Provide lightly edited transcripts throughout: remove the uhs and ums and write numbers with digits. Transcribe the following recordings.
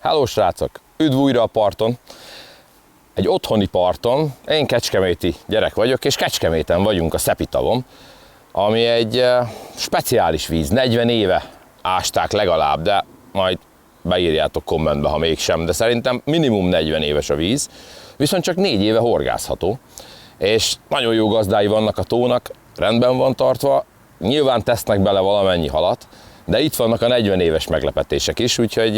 Hello srácok! Üdv újra a parton! Egy otthoni parton, én kecskeméti gyerek vagyok, és Kecskeméten vagyunk a Szepitavon, ami egy speciális víz, 40 éve ásták legalább, de majd beírjátok kommentbe, ha mégsem, de szerintem minimum 40 éves a víz, viszont csak 4 éve horgászható, és nagyon jó gazdái vannak a tónak, rendben van tartva, nyilván tesznek bele valamennyi halat, de itt vannak a 40 éves meglepetések is, úgyhogy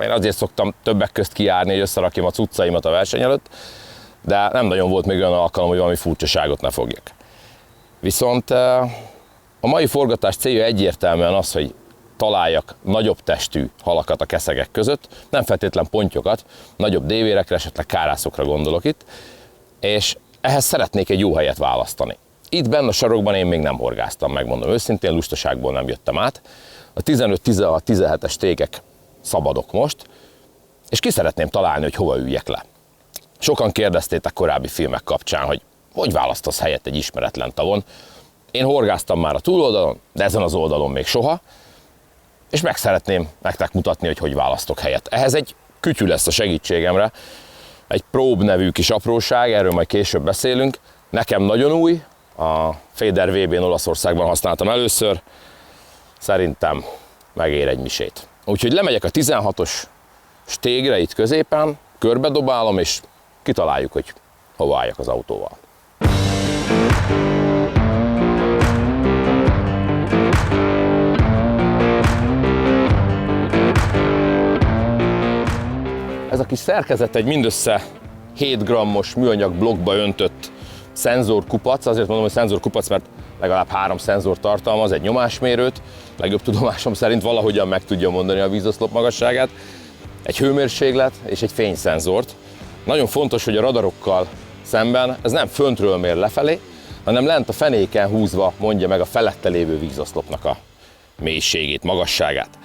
én azért szoktam többek közt kijárni, hogy összerakjam a cuccaimat a verseny előtt, de nem nagyon volt még olyan alkalom, hogy valami furcsaságot ne fogjak. Viszont a mai forgatás célja egyértelműen az, hogy találjak nagyobb testű halakat a keszegek között, nem feltétlen pontyokat, nagyobb dévérekre, esetleg kárászokra gondolok itt, és ehhez szeretnék egy jó helyet választani. Itt benne a sarokban én még nem horgáztam, megmondom őszintén, lustaságból nem jöttem át. A 15-16-17-es tégek szabadok most, és ki szeretném találni, hogy hova üljek le. Sokan kérdeztétek korábbi filmek kapcsán, hogy választasz helyet egy ismeretlen tavon. Én horgáztam már a túloldalon, de ezen az oldalon még soha, és meg szeretném nektek mutatni, hogy választok helyet. Ehhez egy kütyű lesz a segítségemre, egy Probe nevű kis apróság, erről majd később beszélünk. Nekem nagyon új, a Feder VB-n Olaszországban használtam először, szerintem megér egy misét. Úgyhogy lemegyek a 16-os stégre itt középen, körbedobálom, és kitaláljuk, hogy hova álljak az autóval. Ez a kis szerkezet egy mindössze 7 grammos műanyag blokkba öntött szenzorkupac, azért mondom, hogy szenzorkupac, mert legalább 3 szenzor tartalmaz, egy nyomásmérőt, legjobb tudomásom szerint valahogyan meg tudja mondani a vízoszlop magasságát, egy hőmérséklet és egy fényszenzort. Nagyon fontos, hogy a radarokkal szemben ez nem föntről mér lefelé, hanem lent a fenéken húzva mondja meg a felette lévő vízoszlopnak a mélységét, magasságát.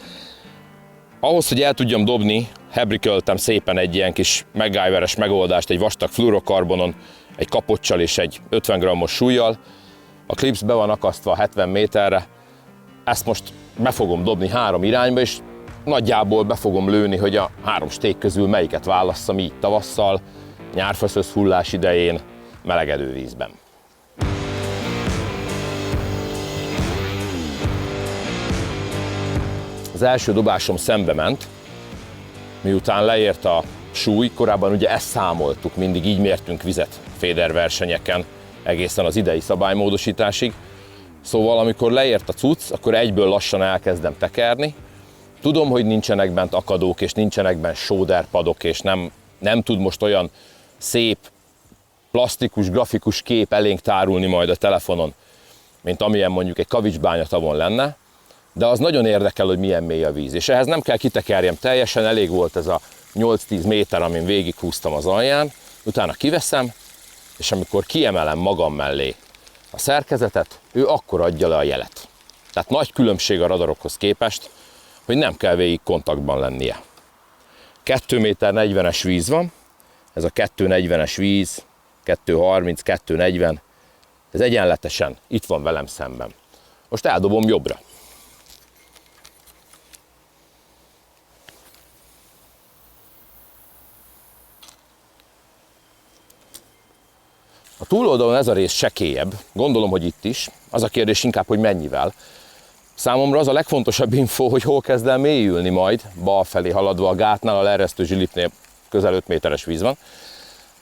Ahhoz, hogy el tudjam dobni, hebriköltem szépen egy ilyen kis MacGyveres megoldást egy vastag fluorokarbonon, egy kapocsal és egy 50 grammos súlyjal. A klipsz be van akasztva 70 méterre. Ezt most be fogom dobni 3 irányba, és nagyjából be fogom lőni, hogy a 3 stég közül melyiket válasszam így tavasszal, nyárfaszösz hullás idején, melegedő vízben. Az első dobásom szembe ment, miután leért a súly, korábban ugye ezt számoltuk, mindig így mértünk vizet Feder versenyeken egészen az idei szabálymódosításig. Szóval amikor leért a cucc, akkor egyből lassan elkezdem tekerni. Tudom, hogy nincsenek bent akadók, és nincsenek bent sóderpadok, és nem tud most olyan szép, plastikus, grafikus kép elénk tárulni majd a telefonon, mint amilyen mondjuk egy Kavicsbánya tavon lenne, de az nagyon érdekel, hogy milyen mély a víz. És ehhez nem kell kitekerjem teljesen, elég volt ez a 8-10 méter, amin végighúztam az alján, utána kiveszem, és amikor kiemelem magam mellé a szerkezetet, ő akkor adja le a jelet. Tehát nagy különbség a radarokhoz képest, hogy nem kell végig kontaktban lennie. 2 méter 40-es víz van, ez a 240-es víz, 230, 240, ez egyenletesen itt van velem szemben. Most eldobom jobbra. A túloldalon ez a rész sekélyebb, gondolom, hogy itt is. Az a kérdés inkább, hogy mennyivel. Számomra az a legfontosabb info, hogy hol kezd el mélyülni majd, bal felé haladva a gátnál, a leeresztő zsilipnél közel 5 méteres víz van.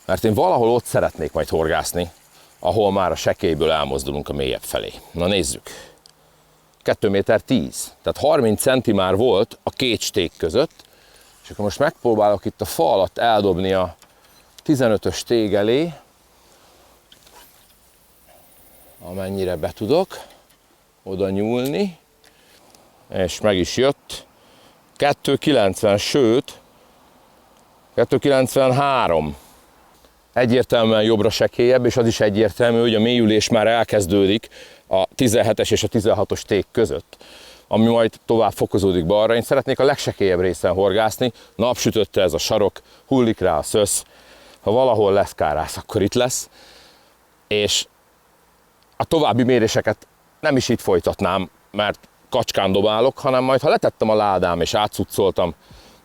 Mert én valahol ott szeretnék majd horgászni, ahol már a sekélyből elmozdulunk a mélyebb felé. Na nézzük. 2 méter 10, tehát 30 centi már volt a 2 stég között, és akkor most megpróbálok itt a fa alatt eldobni a 15-ös stég elé, amennyire be tudok, oda nyúlni, és meg is jött. 2,90, sőt, 2,93. Egyértelműen jobbra sekélyebb, és az is egyértelmű, hogy a mélyülés már elkezdődik a 17-es és a 16-os tég között, ami majd tovább fokozódik balra. Én szeretnék a legsekélyebb részen horgászni, napsütötte ez a sarok, hullik rá a szösz, ha valahol lesz kárász, akkor itt lesz, és a további méréseket nem is itt folytatnám, mert kacskán dobálok, hanem majd ha letettem a ládám és átcuccoltam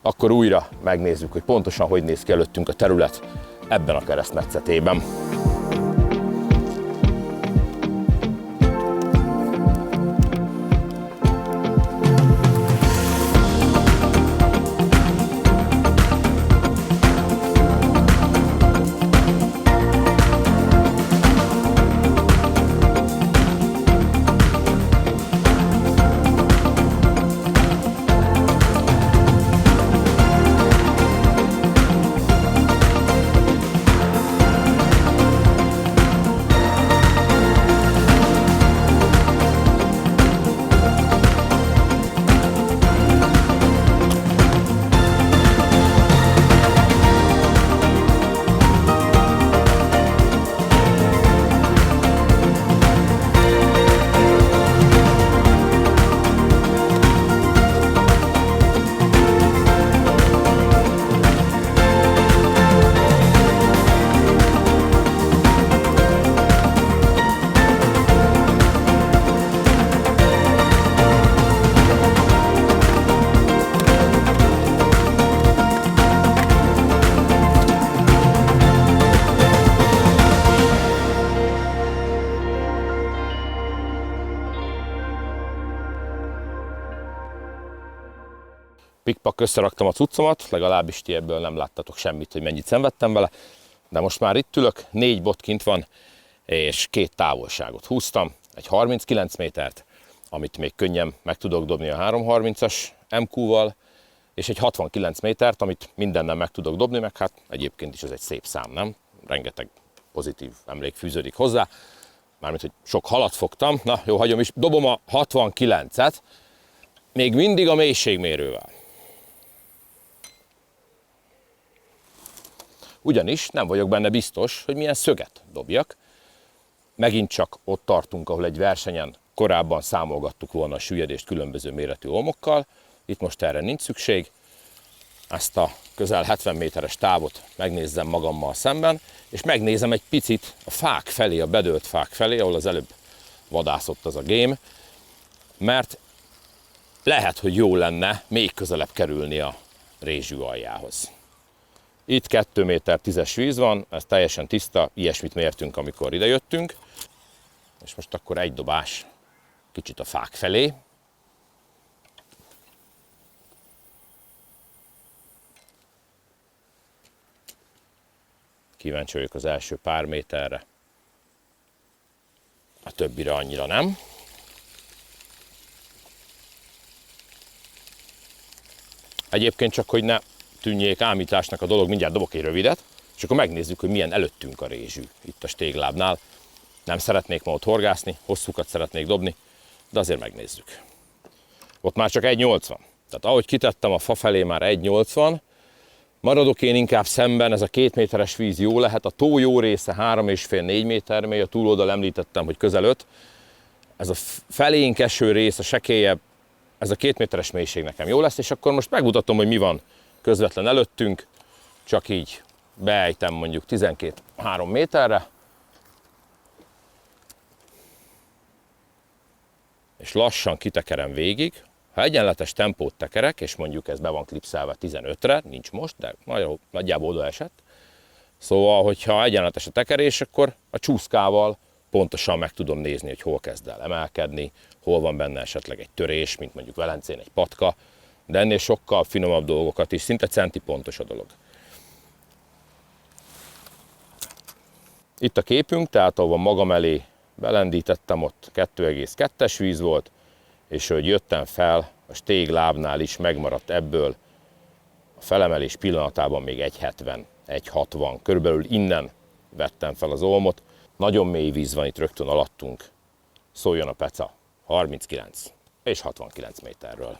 akkor újra megnézzük, hogy pontosan hogy néz ki előttünk a terület ebben a keresztmetszetében. Pikpak összeraktam a cuccomat, legalábbis ti ebből nem láttatok semmit, hogy mennyit szenvedtem vele, de most már itt ülök, 4 bot kint van, és 2 távolságot húztam, egy 39 métert, amit még könnyen meg tudok dobni a 330-as MQ-val, és egy 69 métert, amit mindennel meg tudok dobni, meg hát egyébként is ez egy szép szám, nem? Rengeteg pozitív emlék fűződik hozzá, mármint, hogy sok halat fogtam, na jó, hagyom is, dobom a 69-et, még mindig a mélységmérővel. Ugyanis nem vagyok benne biztos, hogy milyen szöget dobjak. Megint csak ott tartunk, ahol egy versenyen korábban számolgattuk volna a süllyedést különböző méretű olmokkal. Itt most erre nincs szükség. Ezt a közel 70 méteres távot megnézzem magammal szemben, és megnézem egy picit a fák felé, a bedőlt fák felé, ahol az előbb vadászott az a game, mert lehet, hogy jó lenne még közelebb kerülni a rézsű aljához. Itt 2 méter 10-es víz van, ez teljesen tiszta, ilyesmit mértünk, amikor idejöttünk. És most akkor egy dobás kicsit a fák felé. Kíváncsi vagyok az első pár méterre. A többire annyira nem. Egyébként csak, hogy ne tűnjék ámításnak a dolog, mindjárt dobok egy rövidet, és akkor megnézzük, hogy milyen előttünk a rézsű itt a stéglábnál. Nem szeretnék ma ott horgászni, hosszúkat szeretnék dobni, de azért megnézzük. Ott már csak 1,80. Tehát ahogy kitettem a fa felé, már 1,80. Maradok én inkább szemben, ez a 2 méteres víz jó lehet, a tó jó része 3,5-4 méter mély, a túloldal említettem, hogy közel 5. Ez a felénk eső rész, a sekélyebb, ez a 2 méteres mélység nekem jó lesz, és akkor most megmutatom, hogy mi van közvetlen előttünk, csak így beejtem mondjuk 12-3 méterre, és lassan kitekerem végig. Ha egyenletes tempót tekerek, és mondjuk ez be van klipszelve 15-re, nincs most, de nagyjából oda esett. Szóval, hogyha egyenletes a tekerés, akkor a csúszkával pontosan meg tudom nézni, hogy hol kezd el emelkedni, hol van benne esetleg egy törés, mint mondjuk Velencén egy patka, de ennél sokkal finomabb dolgokat is, szinte centi pontos a dolog. Itt a képünk, tehát ahol magam elé belendítettem, ott 2,2-es víz volt, és hogy jöttem fel, a stéglábnál is megmaradt ebből a felemelés pillanatában még 1,70, 1,60, körülbelül innen vettem fel az olmot. Nagyon mély víz van itt rögtön alattunk, szóljon a peca, 39 és 69 méterről.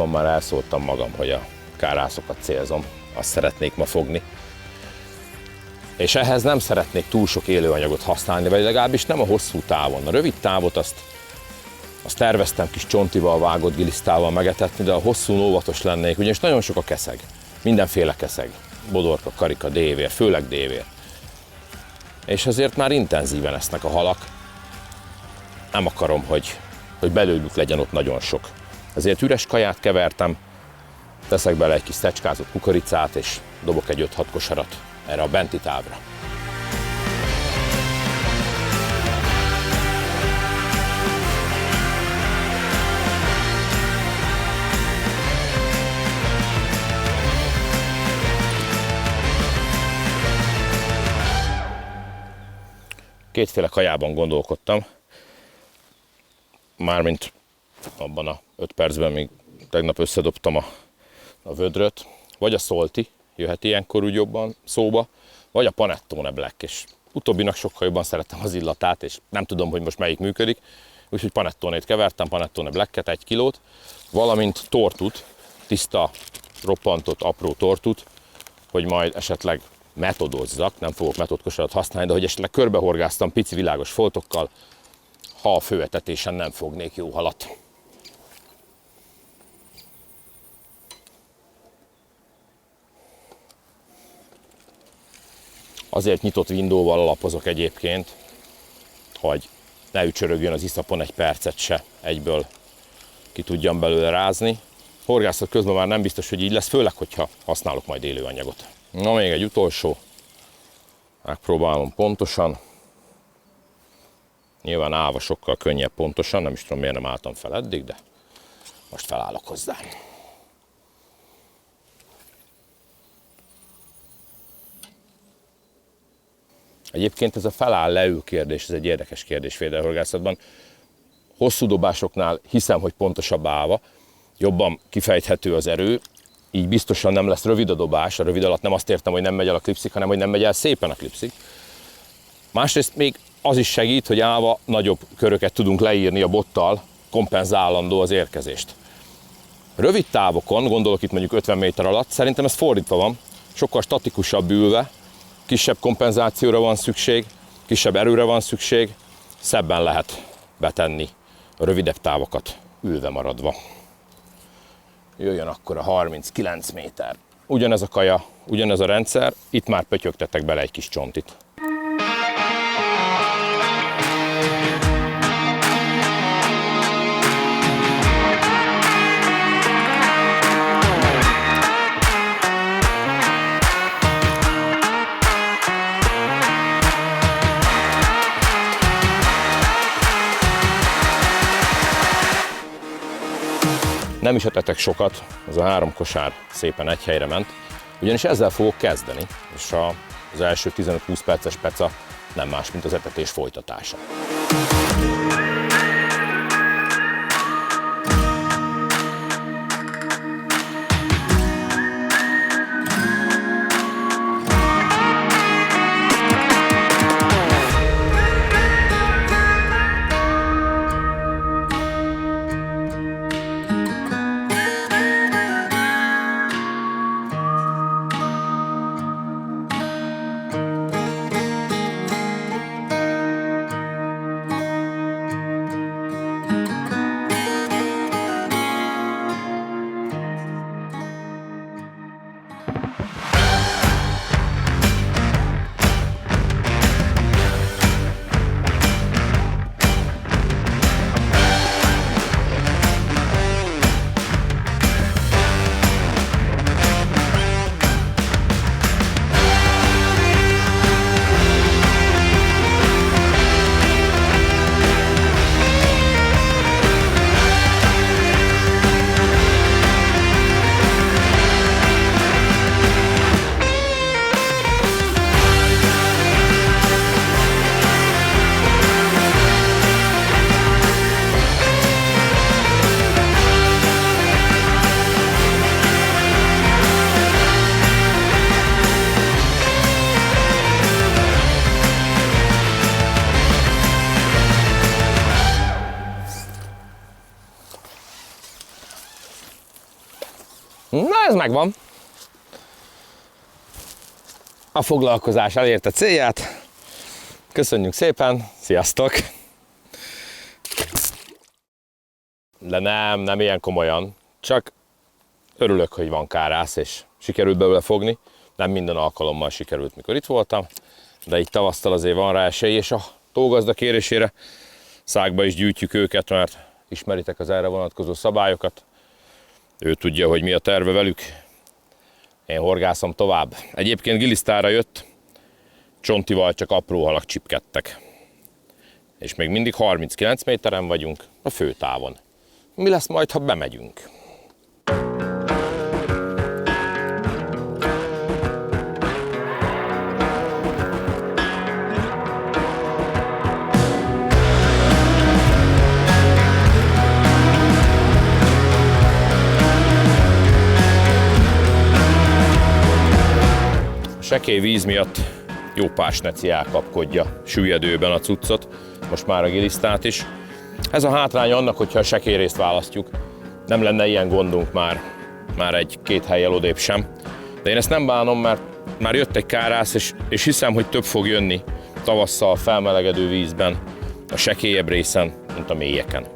korábban már elszóltam magam, hogy a kárászokat célzom, azt szeretnék ma fogni. És ehhez nem szeretnék túl sok élőanyagot használni, vagy legalábbis nem a hosszú távon. A rövid távot azt terveztem kis csontival, vágott gilisztával megetetni, de a hosszú óvatos lennék, ugyanis nagyon sok a keszeg. Mindenféle keszeg. Bodorka, karika, dévér, főleg dévér. És ezért már intenzíven esznek a halak. Nem akarom, hogy belőlük legyen ott nagyon sok. Ezért üres kaját kevertem, teszek bele egy kis szecskázott kukoricát, és dobok egy 5-6 kosarat erre a benti távra. Kétféle kajában gondolkodtam, mármint abban a 5 percben, még tegnap összedobtam a vödröt, vagy a szolti jöhet ilyenkor úgy jobban szóba, vagy a panettone black, és utóbbinak sokkal jobban szerettem az illatát, és nem tudom, hogy most melyik működik, úgyhogy panettonét kevertem, panettone blacket, 1 kilót, valamint tortut, tiszta, roppantott, apró tortut, hogy majd esetleg metodozzak, nem fogok metodkosarat használni, de hogy esetleg körbehorgáztam pici világos foltokkal, ha a főetetésen nem fognék jó halat. Azért nyitott windowval alapozok egyébként, hogy ne ücsörögjön az iszapon egy percet se, egyből ki tudjam belőle rázni. Horgászat közben már nem biztos, hogy így lesz, főleg, hogyha használok majd élőanyagot. Na, még egy utolsó. Megpróbálom pontosan. Nyilván állva sokkal könnyebb pontosan, nem is tudom, miért nem álltam fel eddig, de most felállok hozzá. Egyébként ez a feláll-leül kérdés, ez egy érdekes kérdés védelhorgászatban. Hosszú dobásoknál hiszem, hogy pontosabb állva, jobban kifejthető az erő, így biztosan nem lesz rövid a dobás. A rövid alatt nem azt értem, hogy nem megy el a klipszik, hanem hogy nem megy el szépen a klipszik. Másrészt még az is segít, hogy állva nagyobb köröket tudunk leírni a bottal, kompenzálandó az érkezést. Rövid távokon, gondolok itt mondjuk 50 méter alatt, szerintem ez fordítva van, sokkal statikusabb ülve, kisebb kompenzációra van szükség, kisebb erőre van szükség, szebben lehet betenni a rövidebb távokat ülve maradva. Jöjjön akkor a 39 méter. Ugyanez a kaja, ugyanez a rendszer, itt már pötyögtetek bele egy kis csontit. Nem is etetek sokat, ez a 3 kosár szépen egy helyre ment, ugyanis ezzel fogok kezdeni, és az első 15-20 perces peca nem más, mint az etetés folytatása. Na, ez megvan. A foglalkozás elérte célját. Köszönjük szépen, sziasztok! De nem ilyen komolyan. Csak örülök, hogy van kárász, és sikerült belőle fogni. Nem minden alkalommal sikerült, mikor itt voltam. De így tavasztal azért van rá esély, és a tógazda kérésére szágba is gyűjtjük őket, mert ismeritek az erre vonatkozó szabályokat. Ő tudja, hogy mi a terve velük. Én horgászom tovább. Egyébként gilisztára jött, csontival csak apró halak csipkedtek. És még mindig 39 méteren vagyunk a főtávon. Mi lesz majd, ha bemegyünk? Sekély víz miatt jó pár sneci elkapkodja süllyedőben a cuccot, most már a gilisztát is. Ez a hátrány annak, hogyha a sekély részt választjuk, nem lenne ilyen gondunk már egy-két hellyel odébb sem. De én ezt nem bánom, mert már jött egy kárász, és hiszem, hogy több fog jönni tavasszal felmelegedő vízben, a sekélyebb részen, mint a mélyeken.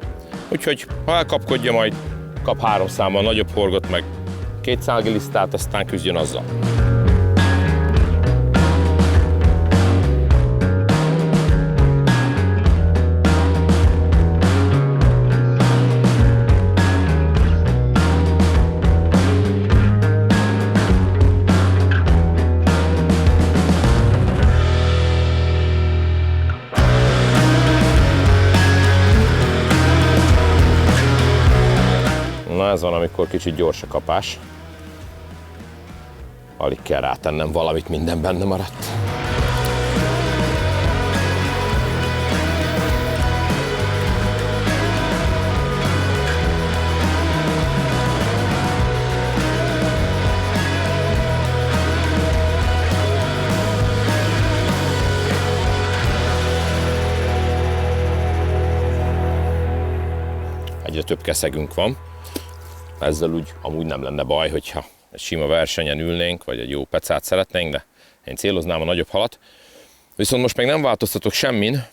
Úgyhogy ha elkapkodja, majd kap 3 számmal nagyobb horgot, meg 2 szál gilisztát, aztán küzdjön azzal. Na, ez van, amikor kicsit gyors a kapás. Alig kell rátennem valamit, minden benne maradt. Egyre több keszegünk van. Ezzel úgy amúgy nem lenne baj, hogyha egy sima versenyen ülnénk, vagy egy jó pecát szeretnénk, de én céloznám a nagyobb halat. Viszont most még nem változtatok semmin.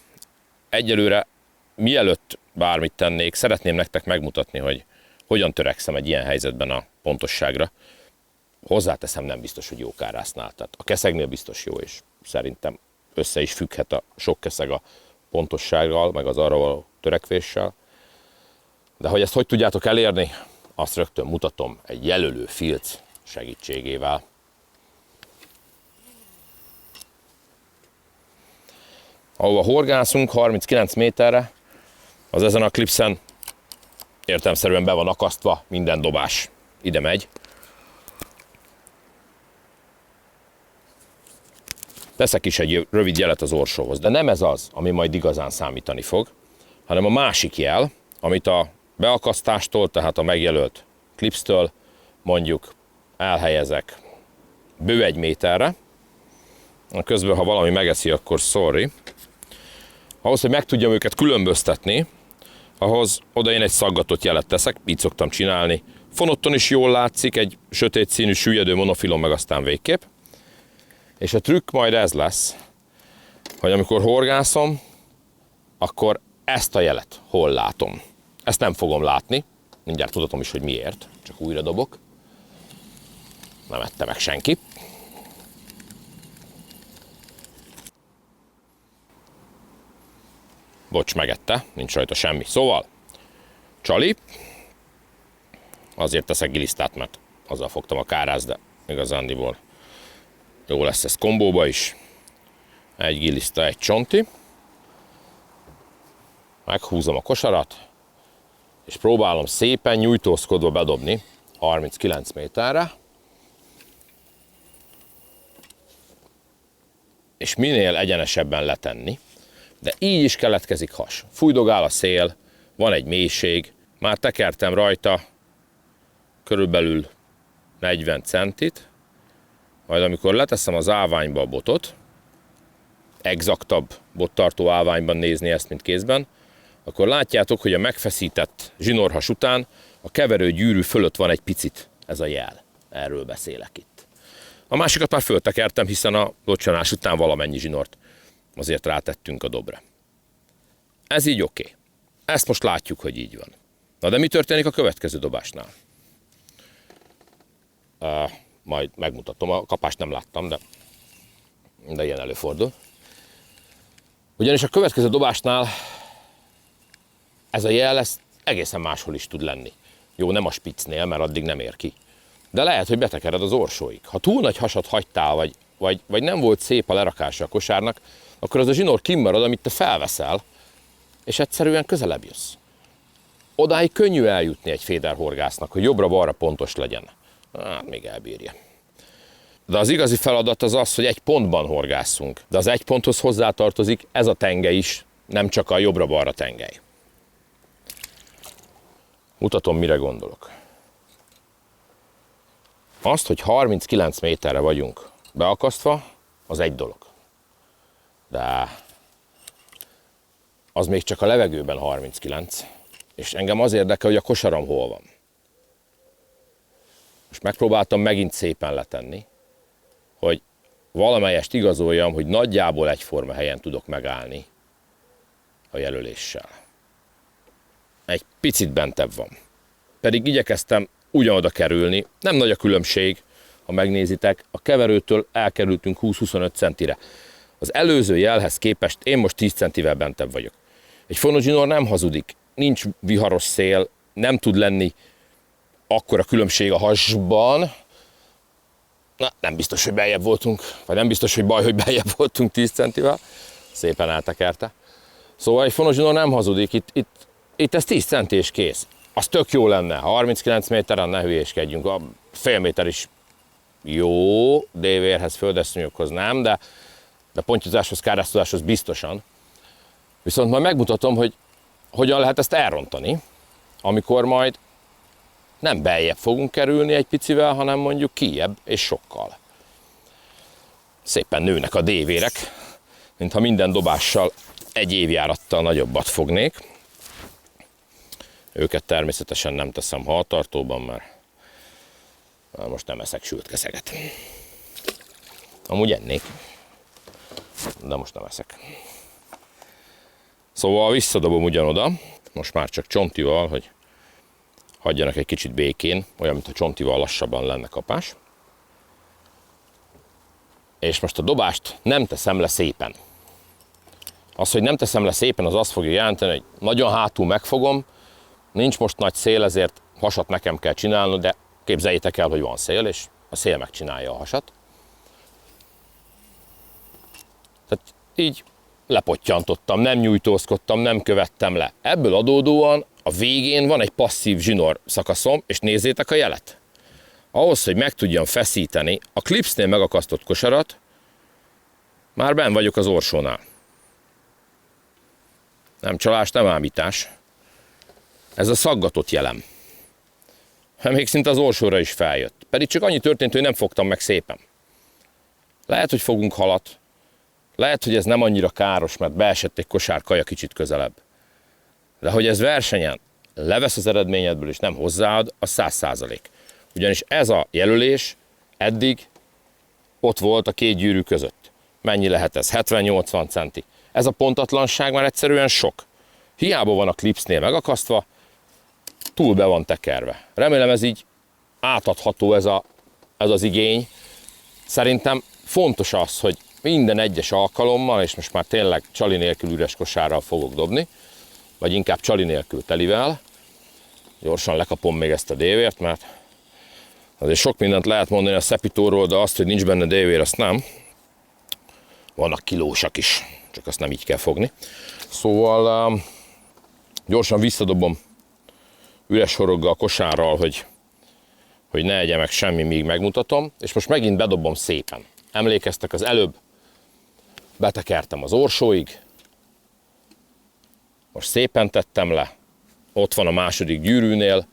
Egyelőre, mielőtt bármit tennék, szeretném nektek megmutatni, hogy hogyan törekszem egy ilyen helyzetben a pontosságra. Hozzáteszem, nem biztos, hogy jó kárásznál. Tehát a keszegnél biztos jó, és szerintem össze is függhet a sok keszeg a pontossággal, meg az arra való törekvéssel. De hogy ezt hogy tudjátok elérni, azt rögtön mutatom egy jelölő filc segítségével. Ahova horgászunk 39 méterre, az ezen a klipszen értelemszerűen be van akasztva, minden dobás ide megy. Teszek is egy rövid jelet az orsóhoz, de nem ez az, ami majd igazán számítani fog, hanem a másik jel, amit a beakasztástól, tehát a megjelölt klipstől mondjuk elhelyezek bő 1 méterre. Közben, ha valami megeszi, akkor sorry. Ahhoz, hogy meg tudjam őket különböztetni, ahhoz oda én egy szaggatott jelet teszek, így szoktam csinálni. Fonotton is jól látszik, egy sötét színű süllyedő monofilon, meg aztán végképp. És a trükk majd ez lesz, hogy amikor horgászom, akkor ezt a jelet hol látom. Ezt nem fogom látni, mindjárt tudatom is, hogy miért, csak újra dobok. Nem ette meg senki. Bocs, megette, nincs rajta semmi. Szóval, csali, azért teszek gilisztát, mert azzal fogtam a kárászt, de igazándiból jó lesz ez kombóba is. Egy giliszta, egy csonti. Meghúzom a kosarat, és próbálom szépen nyújtózkodva bedobni 39 méterre. És minél egyenesebben letenni. De így is keletkezik has. Fújdogál a szél, van egy mélység, már tekertem rajta körülbelül 40 centit, majd amikor leteszem az állványba a botot, exaktabb bottartó állványban nézni ezt, mint kézben, akkor látjátok, hogy a megfeszített zsinórhas után a keverő gyűrű fölött van egy picit ez a jel. Erről beszélek itt. A másikat már föltekertem, hiszen a locsanás után valamennyi zsinort azért rátettünk a dobra. Ez így oké. Ezt most látjuk, hogy így van. Na de mi történik a következő dobásnál? Majd megmutatom, a kapást nem láttam, de ilyen előfordul. Ugyanis a következő dobásnál ez a jel ez egészen máshol is tud lenni. Jó, nem a spicnél, mert addig nem ér ki. De lehet, hogy betekered az orsóig. Ha túl nagy hasat hagytál, vagy nem volt szép a lerakása a kosárnak, akkor az a zsinór kimarad, amit te felveszel, és egyszerűen közelebb jössz. Odáig könnyű eljutni egy féderhorgásznak, hogy jobbra-balra pontos legyen. Hát még elbírja. De az igazi feladat az az, hogy egy pontban horgásszunk. De az egy ponthoz hozzátartozik ez a tengely is, nem csak a jobbra-balra tengely. Mutatom, mire gondolok. Azt, hogy 39 méterre vagyunk beakasztva, az egy dolog. De az még csak a levegőben 39, és engem az érdekel, hogy a kosaram hol van. Most megpróbáltam megint szépen letenni, hogy valamelyest igazoljam, hogy nagyjából egyforma helyen tudok megállni a jelöléssel. Egy picit bentebb van. Pedig igyekeztem ugyanoda kerülni, nem nagy a különbség, ha megnézitek, a keverőtől elkerültünk 20-25 centire. Az előző jelhez képest én most 10 centivel bentebb vagyok. Egy fonozsinór nem hazudik, nincs viharos szél, nem tud lenni akkora különbség a hasban. Na, nem biztos, hogy beljebb voltunk, vagy nem biztos, hogy baj, hogy beljebb voltunk 10 centivel. Szépen eltekerte. Szóval egy fonozsinór nem hazudik, itt ez 10 centi és kész. Az tök jó lenne, 39 méteren ne hülyéskedjünk, a fél méter is jó, dévérhez, földeszonyokhoz nem, de pontyozáshoz, káráztatáshoz biztosan. Viszont majd megmutatom, hogy hogyan lehet ezt elrontani, amikor majd nem beljebb fogunk kerülni egy picivel, hanem mondjuk kijebb és sokkal. Szépen nőnek a dévérek, mintha minden dobással egy évjárattal nagyobbat fognék. Őket természetesen nem teszem haltartóban, mert most nem eszek sült keszeget. Amúgy ennék, de most nem eszek. Szóval visszadobom ugyanoda, most már csak csontival, hogy hagyjanak egy kicsit békén, olyan, mintha csontival lassabban lenne kapás. És most a dobást nem teszem le szépen. Az, hogy nem teszem le szépen, az azt fogja jelenteni, hogy nagyon hátul megfogom, nincs most nagy szél, ezért hasat nekem kell csinálnom, de képzeljétek el, hogy van szél, és a szél megcsinálja a hasat. Tehát így lepottyantottam, nem nyújtózkodtam, nem követtem le. Ebből adódóan a végén van egy passzív zsinór szakaszom, és nézzétek a jelet. Ahhoz, hogy meg tudjam feszíteni a klipsznél megakasztott kosarat, már benn vagyok az orsónál. Nem csalás, nem ámítás. Ez a szaggatott jelem. Még szinte az orsóra is feljött. Pedig csak annyi történt, hogy nem fogtam meg szépen. Lehet, hogy fogunk halat. Lehet, hogy ez nem annyira káros, mert beesett egy kosárkaja kicsit közelebb. De hogy ez versenyen levesz az eredményedből és nem hozzáad, az 100%. Ugyanis ez a jelölés eddig ott volt a két gyűrű között. Mennyi lehet ez? 70-80 centi. Ez a pontatlanság már egyszerűen sok. Hiába van a klipsznél megakasztva, túl be van tekerve. Remélem ez így átadható ez az igény. Szerintem fontos az, hogy minden egyes alkalommal, és most már tényleg csali nélkül üres kosárral fogok dobni, vagy inkább csali nélkül telivel. Gyorsan lekapom még ezt a dévért, mert azért sok mindent lehet mondani a szepitóról, de azt, hogy nincs benne dévér, azt nem. Vannak kilósak is, csak azt nem így kell fogni. Szóval gyorsan visszadobom üres horoggal a kosárral, hogy ne egye meg semmi, míg megmutatom, és most megint bedobom szépen. Emlékeztek, az előbb betekertem az orsóig, most szépen tettem le, ott van a második gyűrűnél.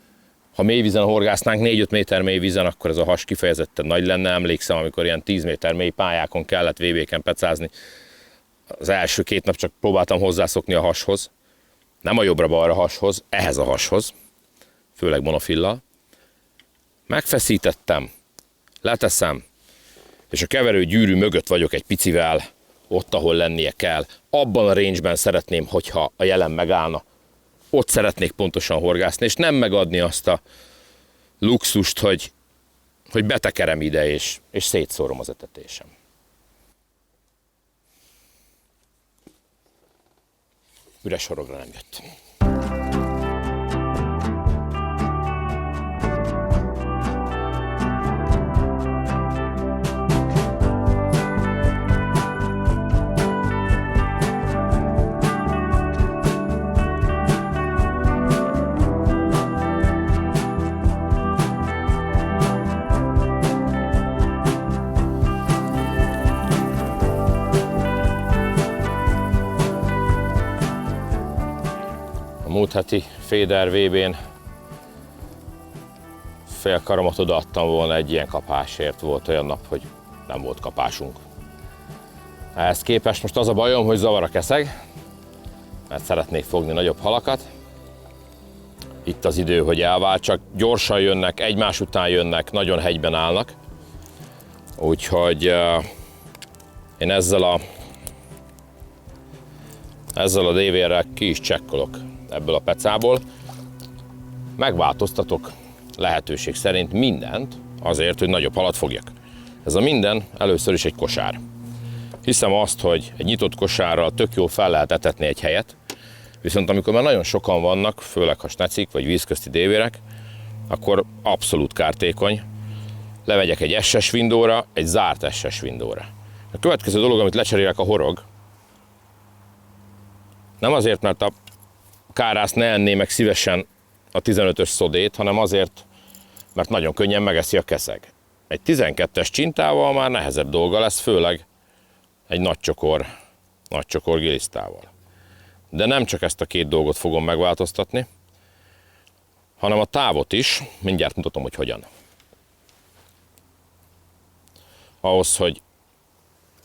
Ha mélyvízen horgásznánk, 4-5 méter mélyvízen, akkor ez a has kifejezetten nagy lenne. Emlékszem, amikor ilyen 10 méter mély pályákon kellett VB-ken pecázni. Az első 2 nap csak próbáltam hozzászokni a hashoz. Nem a jobbra-balra hashoz, ehhez a hashoz. Főleg monofillal. Megfeszítettem, leteszem, és a keverő gyűrű mögött vagyok egy picivel, ott, ahol lennie kell. Abban a range-ben szeretném, hogyha a jelen megállna. Ott szeretnék pontosan horgászni, és nem megadni azt a luxust, hogy betekerem ide, és szétszórom az etetésem. Üres horogra nem jött. Múlt heti Féder VB-n fél karomat odaadtam volna egy ilyen kapásért. Volt olyan nap, hogy nem volt kapásunk. Ehhez képest most az a bajom, hogy zavar a keszeg, mert szeretnék fogni nagyobb halakat. Itt az idő, hogy elvált, csak gyorsan jönnek, egymás után jönnek, nagyon hegyben állnak. Úgyhogy én ezzel a dévérrel ki is csekkolok ebből a pecából. Megváltoztatok lehetőség szerint mindent azért, hogy nagyobb halat fogjak. Ez a minden először is egy kosár. Hiszem azt, hogy egy nyitott kosárral tök jól fel lehet etetni egy helyet, viszont amikor már nagyon sokan vannak, főleg ha snecik vagy vízközti dévérek, akkor abszolút kártékony. Levegyek egy SS windowra, egy zárt SS windowra. A következő dolog, amit lecserélek, a horog. Nem azért, mert a kárász ne enné meg szívesen a 15-ös szodét, hanem azért, mert nagyon könnyen megeszi a keszeg. Egy 12-es csintával már nehezebb dolga lesz, főleg egy nagy csokor gilisztával. De nem csak ezt a két dolgot fogom megváltoztatni, hanem a távot is, mindjárt mutatom, hogy hogyan. Ahhoz, hogy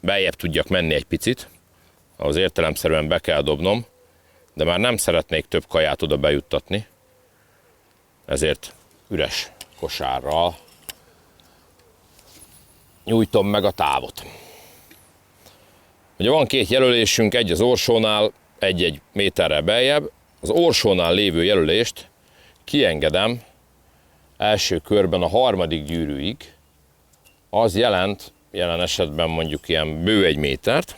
beljebb tudjak menni egy picit, ahhoz értelemszerűen be kell dobnom, de már nem szeretnék több kaját oda bejuttatni, ezért üres kosárral nyújtom meg a távot. Ugye van két jelölésünk, egy az orsónál, egy méterrel beljebb. Az orsónál lévő jelölést kiengedem első körben a harmadik gyűrűig. Az jelent, jelen esetben mondjuk ilyen bő 1 métert,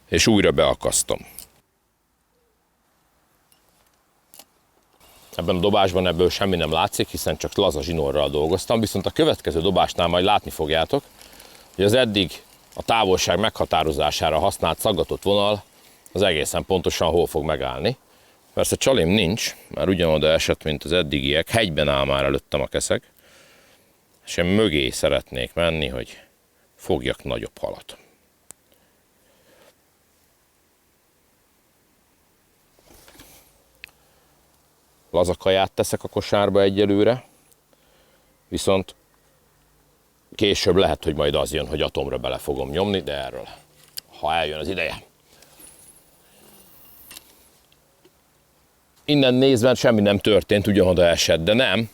és újra beakasztom. Ebben a dobásban ebből semmi nem látszik, hiszen csak laza zsinórral dolgoztam, viszont a következő dobásnál majd látni fogjátok, hogy az eddig a távolság meghatározására használt szaggatott vonal az egészen pontosan hol fog megállni. Persze csalim nincs, már ugyanoda esett, mint az eddigiek, hegyben áll már előttem a keszeg, és én mögé szeretnék menni, hogy fogjak nagyobb halat. Laza kaját teszek a kosárba egyelőre, viszont később lehet, hogy majd az jön, hogy atomra bele fogom nyomni, de erről, ha eljön az ideje. Innen nézve semmi nem történt, ugyanoda esett, de nem.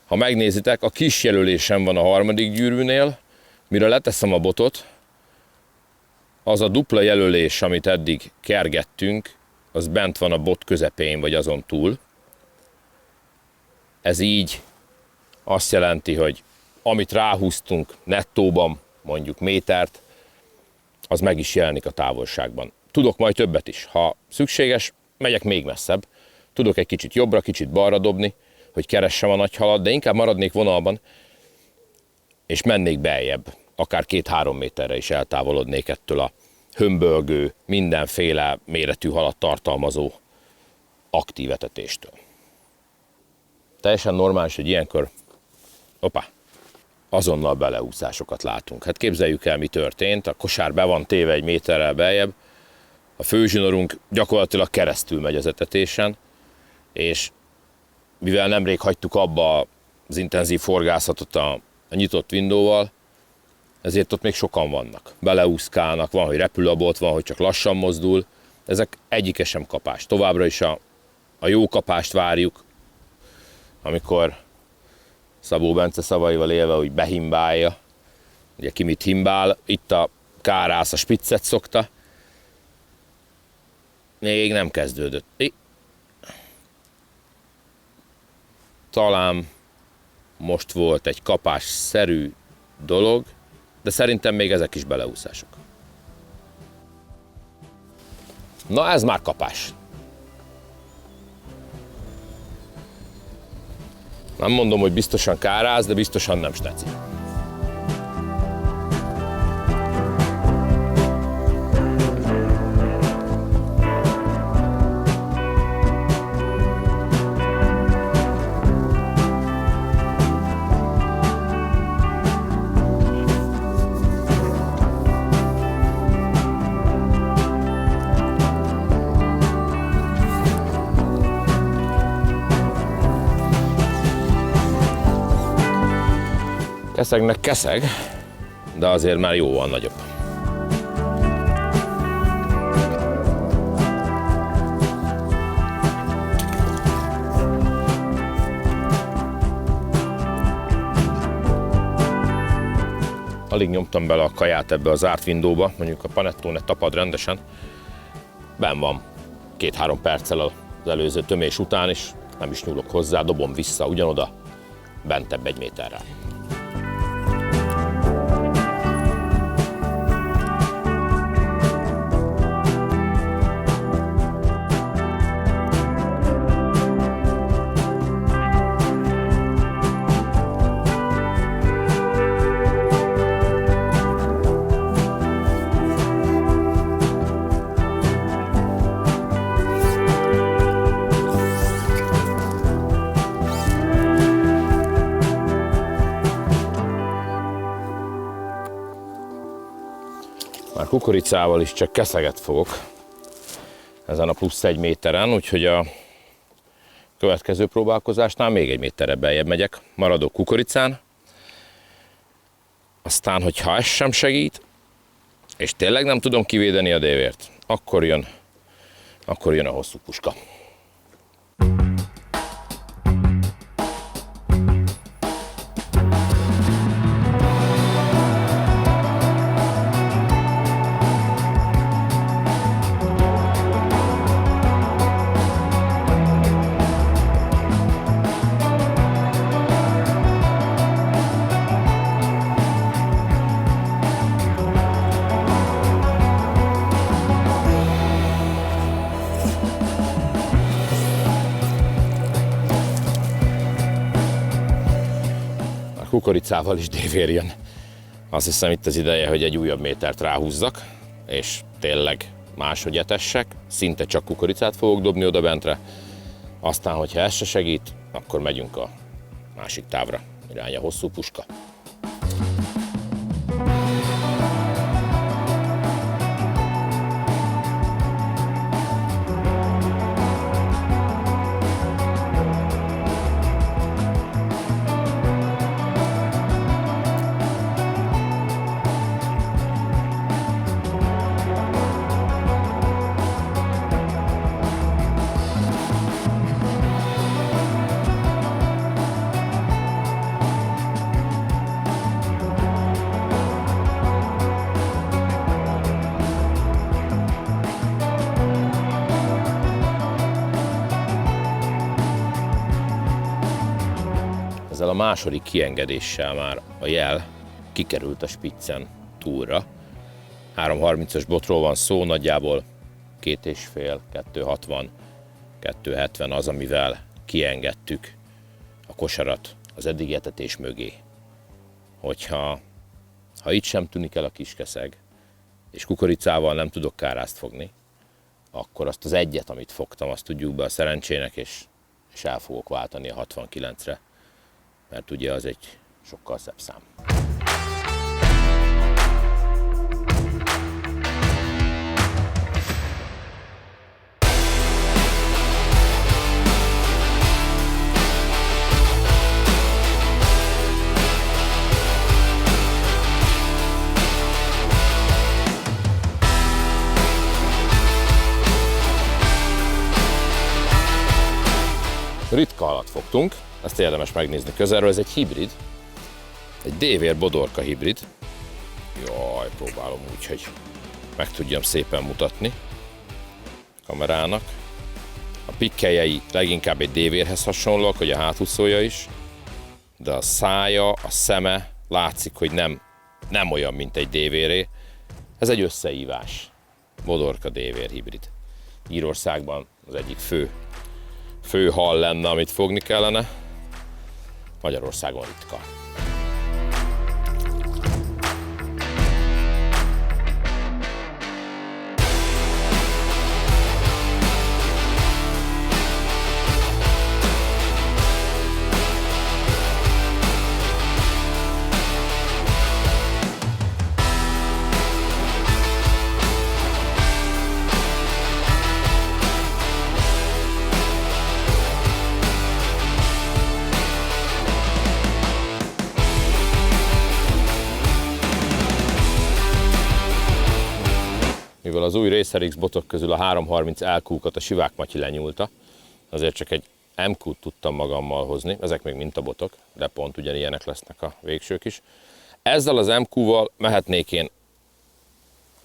Ha megnézitek, a kis jelölésem van a harmadik gyűrűnél, mire leteszem a botot, az a dupla jelölés, amit eddig kergettünk, az bent van a bot közepén, vagy azon túl. Ez így azt jelenti, hogy amit ráhúztunk nettóban, mondjuk métert, az meg is jelenik a távolságban. Tudok majd többet is. Ha szükséges, megyek még messzebb. Tudok egy kicsit jobbra, kicsit balra dobni, hogy keressem a nagy halat, de inkább maradnék vonalban, és mennék beljebb. Akár 2-3 méterre is eltávolodnék ettől a hömbölgő, mindenféle méretű halat tartalmazó aktív etetéstől. Teljesen normális, hogy ilyenkor azonnal beleúszásokat látunk. Hát képzeljük el, mi történt. A kosár be van téve 1 méterrel beljebb, a főzsinorunk gyakorlatilag keresztül megy az etetésen, és mivel nemrég hagytuk abba az intenzív forgászatot a nyitott windowval, ezért ott még sokan vannak. Beleúszkálnak, van, hogy repül a bot, van, hogy csak lassan mozdul. Ezek egyike sem kapás. Továbbra is a jó kapást várjuk, amikor Szabó Bence szavaival élve, hogy behimbálja. Ugye ki mit himbál, itt a kárász a spiccet szokta. Még nem kezdődött. Talán most volt egy kapásszerű dolog, de szerintem még ezek is beleúszások. Na ez már kapás. Nem mondom, hogy biztosan kárász, de biztosan nem steci. Keszegnek keszeg, de azért már jóval nagyobb. Alig nyomtam bele a kaját ebbe az zárt windowba, mondjuk a panettone tapad rendesen. Benn van 2-3 perccel az előző tömés után, és nem is nyúlok hozzá, dobom vissza ugyanoda, bentebb 1 méterrel. Már kukoricával is csak keszeget fogok ezen a plusz 1 méteren, úgyhogy a következő próbálkozásnál még 1 méterre beljebb megyek, maradok kukoricán. Aztán, hogyha ez sem segít, és tényleg nem tudom kivédeni a dévért, akkor jön a hosszú puska. Kukoricával is dévér jön. Azt hiszem itt az ideje, hogy egy újabb métert ráhúzzak, és tényleg máshogy etessek. Szinte csak kukoricát fogok dobni oda bentre. Aztán, hogyha ez se segít, akkor megyünk a másik távra, irány a hosszú puska. Ezzel a második kiengedéssel már a jel kikerült a spiccen túlra. 3.30-as botról van szó, nagyjából 2,5, 2,60, 2,70 az, amivel kiengedtük a kosarat az eddigi etetés mögé. Hogyha itt sem tűnik el a kiskeszeg, és kukoricával nem tudok kárászt fogni, akkor azt az egyet, amit fogtam, azt tudjuk be a szerencsének, és el fogok váltani a 69-re, mert ugye az egy sokkal szebb szám. ritka halat fogtunk, ezt érdemes megnézni közelről, ez egy hibrid, egy dévér bodorka hibrid. Jaj, próbálom úgy, hogy meg tudjam szépen mutatni a kamerának. A pikkeljei leginkább egy dévérhez hasonlóak, hogy a hátúszója is, de a szája, a szeme látszik, hogy nem olyan, mint egy dévéré. Ez egy összeívás, bodorka dévér hibrid. Írországban az egyik fő hal lenne, amit fogni kellene, Magyarországon ritka. Mivel az új Racer X botok közül a 330 LQ-kat a Sivák Matyi lenyúlta, azért csak egy MQ-t tudtam magammal hozni, ezek még mintabotok, de pont ugyanilyenek lesznek a végsők is. Ezzel az MQ-val mehetnék én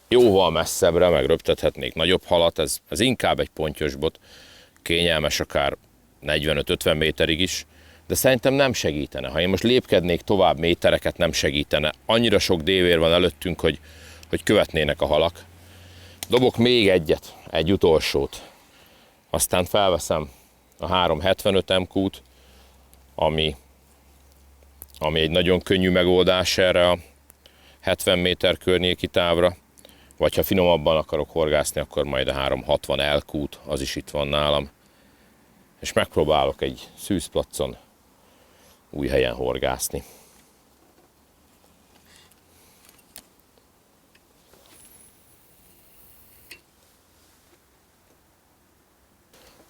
jóval messzebbre, meg röptethetnék nagyobb halat, ez inkább egy pontyos bot, kényelmes akár 45-50 méterig is, de szerintem nem segítene. Ha én most lépkednék tovább métereket, nem segítene. Annyira sok dévér van előttünk, hogy követnének a halak. Dobok még egy utolsót, aztán felveszem a 375 MQ-t, ami egy nagyon könnyű megoldás erre a 70 méter környéki távra, vagy ha finomabban akarok horgászni, akkor majd a 360 LQ-t, az is itt van nálam, és megpróbálok egy szűzplacon új helyen horgászni.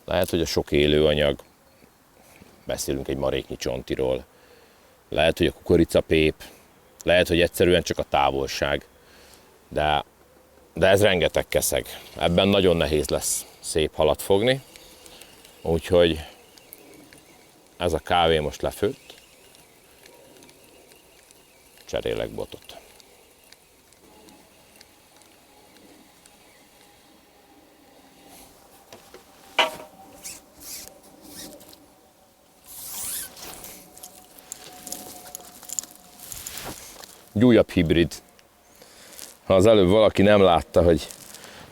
Lehet, hogy a sok élőanyag, beszélünk egy maréknyi csontiról, lehet, hogy a kukoricapép, lehet, hogy egyszerűen csak a távolság, de ez rengeteg keszeg. Ebben nagyon nehéz lesz szép halat fogni, úgyhogy ez a kávé most lefőtt, cserélek botot. Egy újabb hibrid. Ha az előbb valaki nem látta, hogy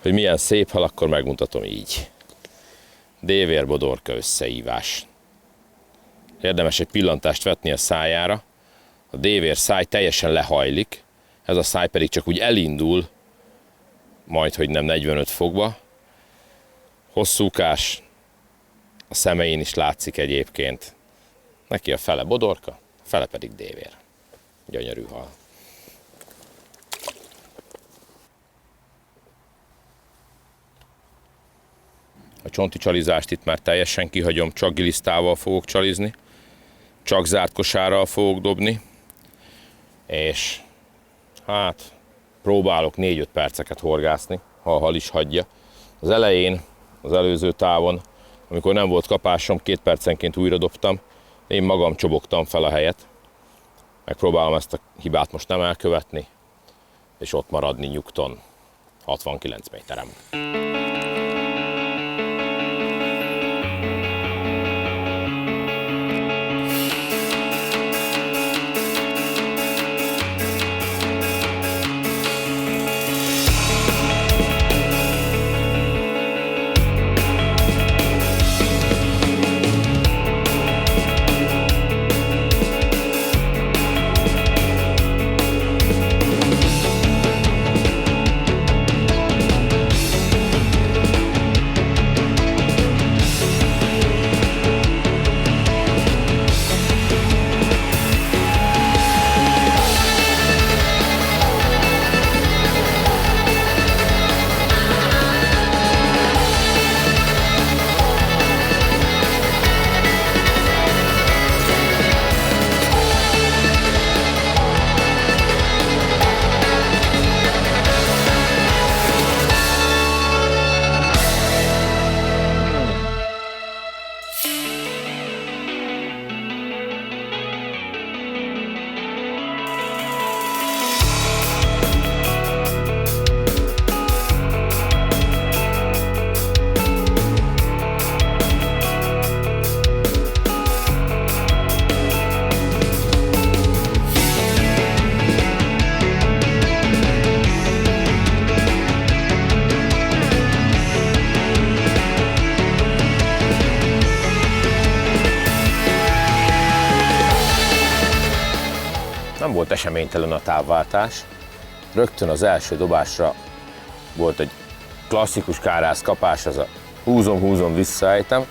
milyen szép hal, akkor megmutatom így. Dévér bodorka összeívás. Érdemes egy pillantást vetni a szájára. A dévér száj teljesen lehajlik, ez a száj pedig csak úgy elindul, majd hogy nem 45 fokba. Hosszúkás, a szemein is látszik egyébként. Neki a fele bodorka, a fele pedig dévér. Gyönyörű hal. A csonti csalizást itt már teljesen kihagyom, csak gilisztával fogok csalizni, csak zárt kosárral fogok dobni, és hát próbálok 4-5 perceket horgászni, ha a hal is hagyja. Az elején, az előző távon, amikor nem volt kapásom, 2 percenként újra dobtam, én magam csobogtam fel a helyet. Megpróbálom ezt a hibát most nem elkövetni, és ott maradni nyugton 69 méterem. volt eseménytelen a távváltás. Rögtön az első dobásra volt egy klasszikus kárász kapás, az a húzom, visszaejtem.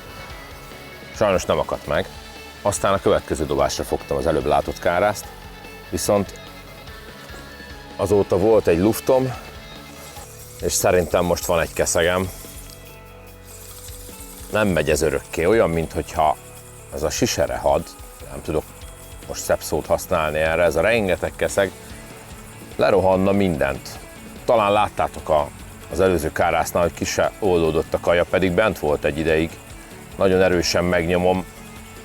Sajnos nem akadt meg. Aztán a következő dobásra fogtam az előbb látott kárászt, viszont azóta volt egy luftom, és szerintem most van egy keszegem. Nem megy ez örökké, olyan, mintha ez a siserehad, nem tudok most szebb szót használni erre, ez a rengeteg keszeg lerohanna mindent. Talán láttátok az előző kárásznál, hogy ki se oldódott a kaja, pedig bent volt egy ideig. Nagyon erősen megnyomom,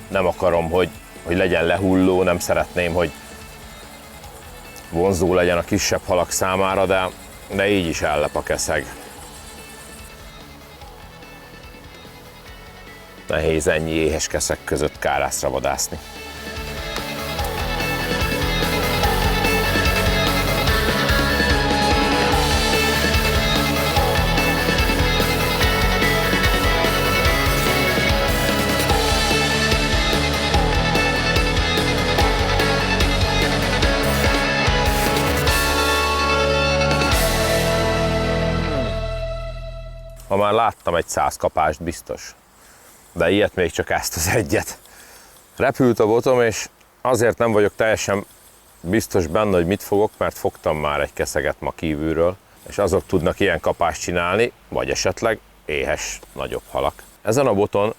nem akarom, hogy legyen lehulló, nem szeretném, hogy vonzó legyen a kisebb halak számára, de így is ellep a keszeg. Nehéz ennyi éhes keszeg között kárászra vadászni. Ha már láttam egy 100 kapást biztos, de ilyet még csak ezt az egyet. Repült a botom, és azért nem vagyok teljesen biztos benne, hogy mit fogok, mert fogtam már egy keszeget ma kívülről, és azok tudnak ilyen kapást csinálni, vagy esetleg éhes nagyobb halak. Ezen a boton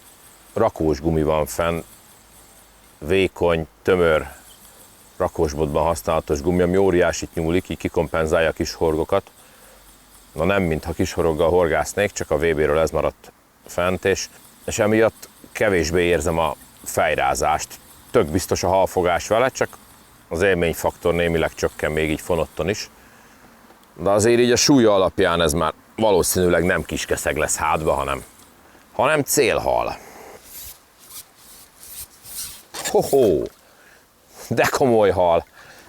rakós gumi van fenn, vékony, tömör rakósbotban használatos gumi, ami óriásit nyúlik, így kikompenzálja a kis horgokat. Na nem, mintha kis horoggal horgásznék, csak a VB-ről ez maradt fent, és emiatt kevésbé érzem a fejrázást. Tök biztos a halfogás vele, csak az élményfaktor némileg csökken még így fonotton is. De azért így a súlya alapján ez már valószínűleg nem kiskeszeg lesz hátba, hanem célhal. Hoho! De komoly hal!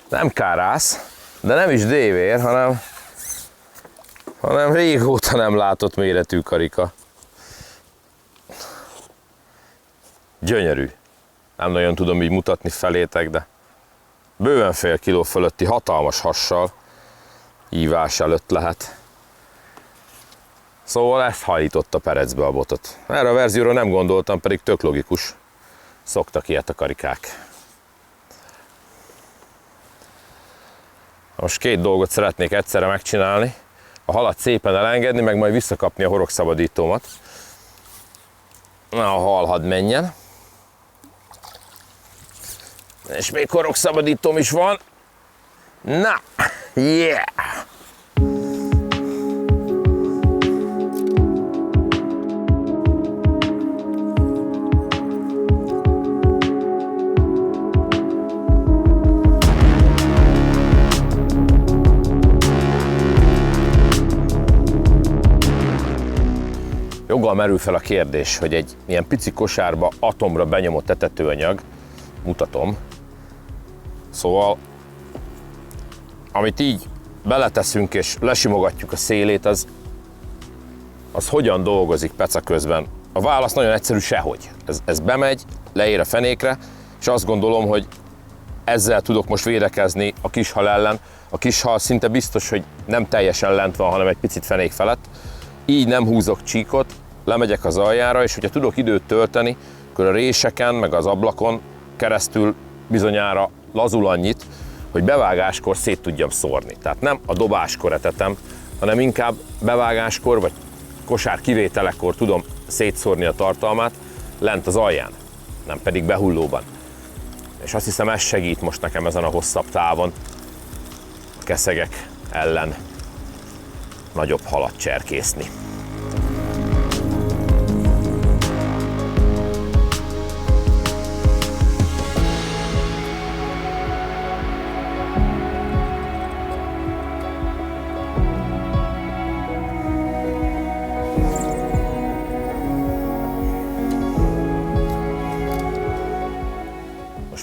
Nem kárász, de nem is dévér, hanem régóta nem látott méretű karika. Gyönyörű. Nem nagyon tudom így mutatni felétek, de bőven fél kiló fölötti hatalmas hassal ívás előtt lehet. Szóval ezt hajlította perecbe a botot. Erre a verzióra nem gondoltam, pedig tök logikus. Szoktak ilyet a karikák. Most két dolgot szeretnék egyszerre megcsinálni. A halat szépen elengedni, meg majd visszakapni a horogszabadítómat. Na, a hal hadd menjen. És még horogszabadítóm is van. Na, yeah! Joggal merül fel a kérdés, hogy egy ilyen pici kosárba atomra benyomott etetőanyag, mutatom. Szóval, amit így beleteszünk és lesimogatjuk a szélét, az hogyan dolgozik peca közben? A válasz nagyon egyszerű, sehogy. Ez bemegy, leér a fenékre, és azt gondolom, hogy ezzel tudok most védekezni a kishal ellen. A kishal szinte biztos, hogy nem teljesen lent van, hanem egy picit fenék felett. Így nem húzok csíkot, lemegyek az aljára, és hogyha tudok időt tölteni, akkor a réseken, meg az ablakon keresztül bizonyára lazul annyit, hogy bevágáskor szét tudjam szórni. Tehát nem a dobáskor etetem, hanem inkább bevágáskor, vagy kosár kivételekor tudom szétszórni a tartalmát lent az alján, nem pedig behullóban. És azt hiszem, ez segít most nekem ezen a hosszabb távon a keszegek ellen nagyobb halat cserkészni.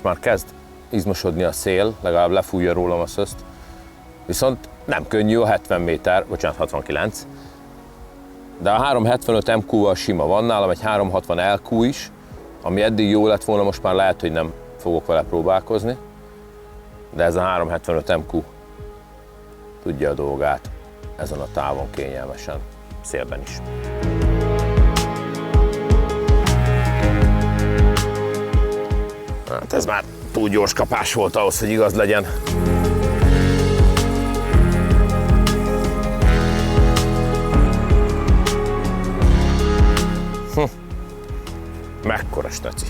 Már kezd izmosodni a szél, legalább lefújja rólam a szözt, viszont nem könnyű a 70 méter, bocsánat 69, de a 375 MQ-val sima van, nálam egy 360 LQ is, ami eddig jó lett volna, most már lehet, hogy nem fogok vele próbálkozni, de ez a 375 MQ tudja a dolgát ezen a távon kényelmesen, szélben is. Hát ez már túl gyors kapás volt ahhoz, hogy igaz legyen. Mekkora staci.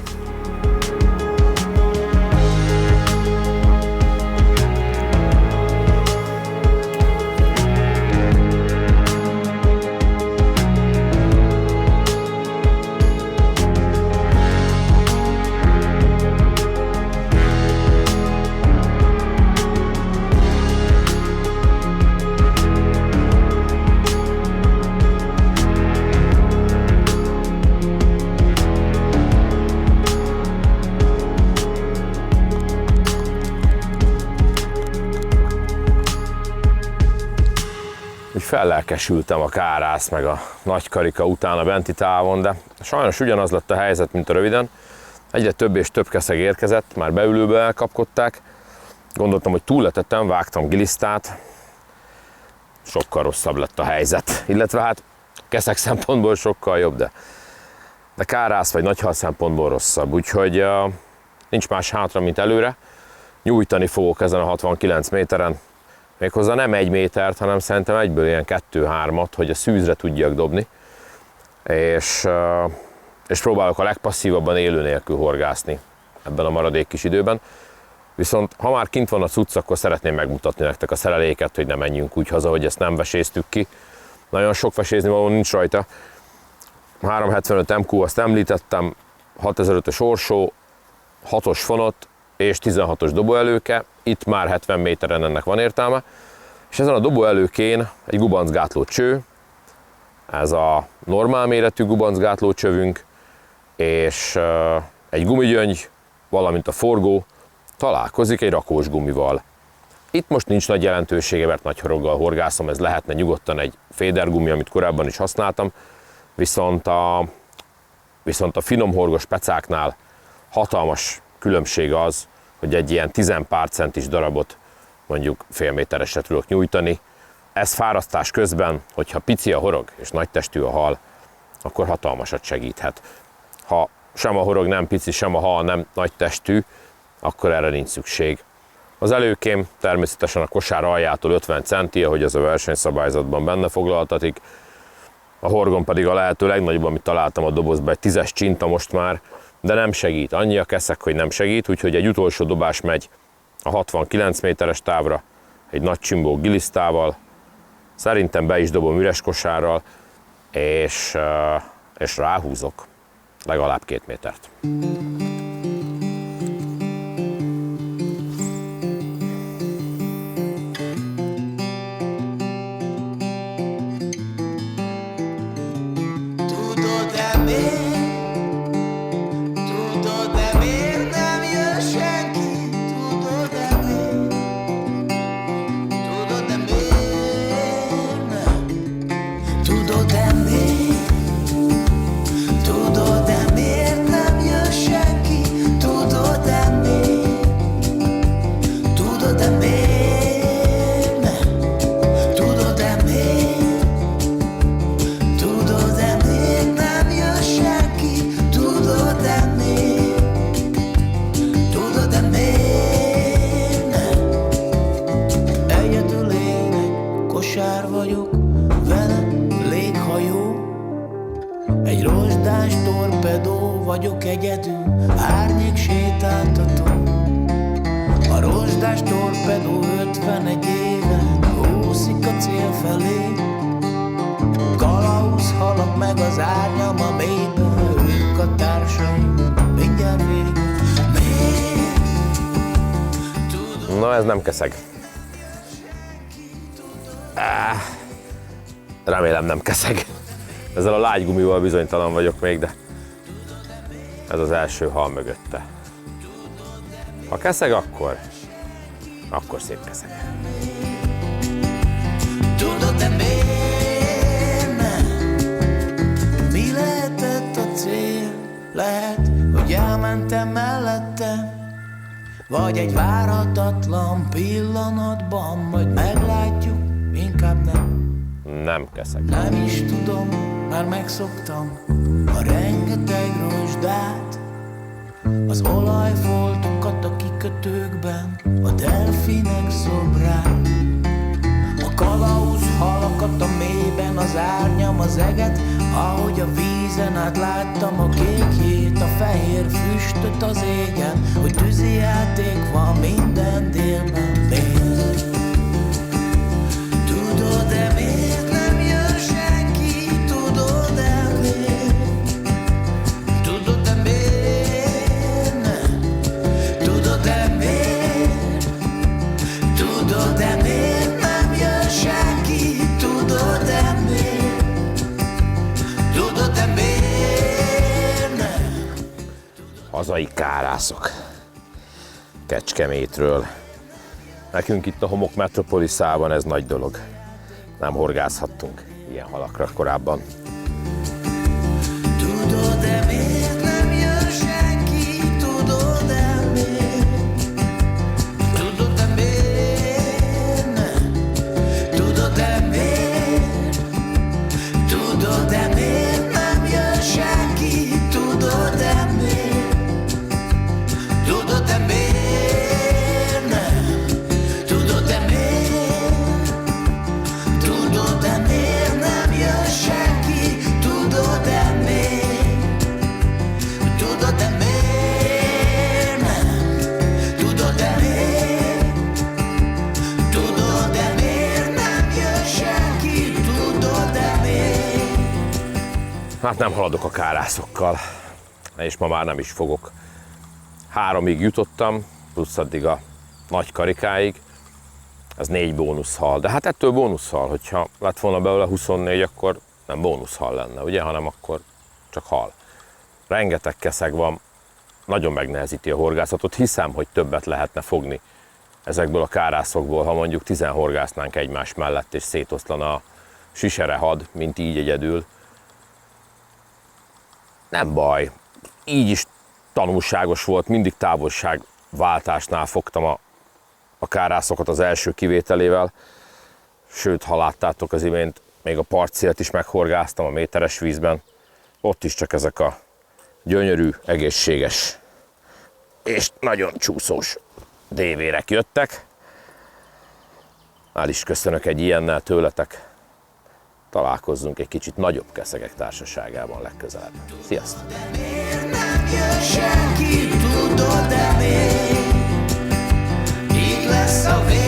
Fellelkesültem a kárász meg a nagy karika után a benti távon, de sajnos ugyanaz lett a helyzet, mint a röviden. Egyre több és több keszeg érkezett, már beülőbe elkapkodták. Gondoltam, hogy túlletettem, vágtam gilisztát. Sokkal rosszabb lett a helyzet, illetve hát keszeg szempontból sokkal jobb, de kárász vagy nagyhal szempontból rosszabb. Úgyhogy nincs más hátra, mint előre. Nyújtani fogok ezen a 69 méteren. Méghozzá nem 1 métert, hanem szerintem egyből ilyen 2-3-at, hogy a szűzre tudjak dobni. És próbálok a legpasszívabban élő nélkül horgászni ebben a maradék kis időben. Viszont ha már kint van a cucc, akkor szeretném megmutatni nektek a szereléket, hogy ne menjünk úgy haza, hogy ezt nem veséztük ki. Nagyon sok vesézni való nincs rajta. 375 MQ, azt említettem, 6005-ös orsó, 6-os fonott és 16-os dobóelőke. Itt már 70 méteren ennek van értelme. És ezen a dobóelőkén egy gubancgátló cső, ez a normál méretű gubancgátló csövünk, és egy gumigyöngy, valamint a forgó találkozik egy rakós gumival. Itt most nincs nagy jelentősége, mert nagy horoggal horgászom, ez lehetne nyugodtan egy fédergumi, amit korábban is használtam, viszont a finom horgos pecáknál hatalmas különbség az, hogy egy ilyen 10 pár centis darabot mondjuk fél méteresre tudok nyújtani. Ez fárasztás közben, hogyha pici a horog és nagy testű a hal, akkor hatalmasat segíthet. Ha sem a horog nem pici, sem a hal nem nagy testű, akkor erre nincs szükség. Az előkém természetesen a kosár aljától 50 centi, ahogy az a versenyszabályzatban benne foglaltatik. A horgon pedig a lehető legnagyobb, amit találtam a dobozba, egy 10-es csinta most már, de nem segít. Annyi a keszek, hogy nem segít, úgyhogy egy utolsó dobás megy a 69 méteres távra, egy nagy csimbó gilisztával, szerintem be is dobom üres kosárral, és ráhúzok legalább 2 métert. Vagyok egyedül, árnyék sétáltató. A rozsdás torpedó 51 éve úszik a cél felé. Kalauz halak meg az árnyam a mélyben, ők a társaim, mindjárt vége. Na, ez nem keszeg. Remélem nem keszeg. Ezzel a lágy gumival bizonytalan vagyok még, de ez az első hal mögötte. Ha keszeg, akkor szép keszeg. Tudod-e miért nem? Mi lehetett a cél? Lehet, hogy elmentem mellette. vagy egy várhatatlan pillanatban, majd meglátjuk, inkább nem. Nem keszek. Nem is tudom, már megszoktam a rengeteg rozsdát, az olajfoltokat a kikötőkben, a delfinek szobrát, a kalauz halakat a mélyben, az árnyam, az eget, ahogy a vízen át láttam a kékjét, a fehér füstöt az égen, hogy tűzijáték van minden délben. Miért? Tudod-e miért nem jön senki? Tudod-e miért? Tudod-e miért nem? Tudod-e miért? Tudod-e miért nem jön senki? Tudod-e miért? Tudod-e miért nem? Hazai kárászok Kecskemétről. Nekünk itt a Homok Metropoliszában ez nagy dolog. Nem horgászhattunk ilyen halakra korábban. Tudod-e miért nem jön senki? Tudod-e miért? Tudod-e miért nem? Tudod-e miért? Tudod-e miért nem jön senki? Tudod-e miért? Tudod-e miért nem? Tudod-e miért? Tudod-e miért nem jön senki? Tudod-e miért? Tudod-e miért nem? Tudod-e miért? Tudod-e miért nem jön senki? Tudod-e miért? Hát nem haladok a kárászokkal, és ma már nem is fogok. 3-ig jutottam, plusz addig a nagy karikáig. Ez 4 bónuszhal. De hát ettől bónuszhal, hogyha lett volna belőle 24, akkor nem bónuszhal lenne, ugye, hanem akkor csak hal. Rengeteg keszeg van, nagyon megnehezíti a horgászatot. Hiszem, hogy többet lehetne fogni ezekből a kárászokból, ha mondjuk 10 horgásznánk egymás mellett, és szétoszlana a siserehad, mint így egyedül. Nem baj, így is tanulságos volt, mindig távolságváltásnál fogtam a kárászokat az első kivételével, sőt, ha láttátok az imént, még a partszélt is meghorgáztam a méteres vízben, ott is csak ezek a gyönyörű, egészséges és nagyon csúszós dévérek jöttek. Már is köszönök egy ilyennel tőletek. Találkozzunk egy kicsit nagyobb keszegek társaságában legközelebb. Sziasztok! Miért nem jön senki? Tudod-e miért? Így lesz a vég.